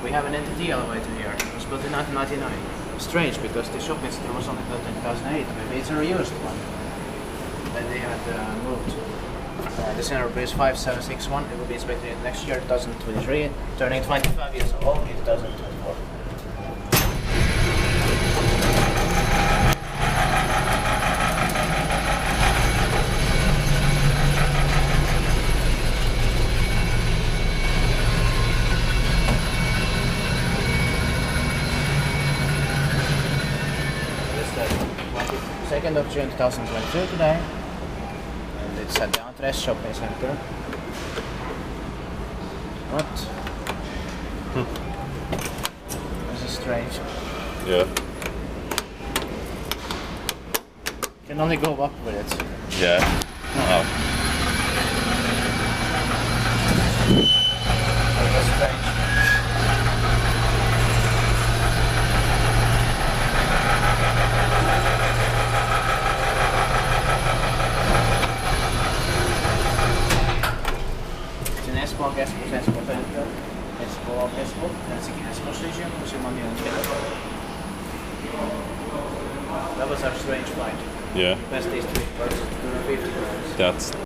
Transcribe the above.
We have an NTD elevator here. It was built in 1999. Strange because the shopping center was only built in 2008. Maybe it's a reused one. Then they had moved. The center bridge 5761. It will be inspected next year, 2023, turning 25 years old in 2024. It's 2nd of June 2022 today, and it's at the Entresse shopping center. What? This is strange. Yeah. You can only go up with it. Yeah. Oh. That's strange. Espoo, keskus, Espoo center, Espoo, that's the gas position, which is money on That was our strange flight. Yeah. Best is 250. That's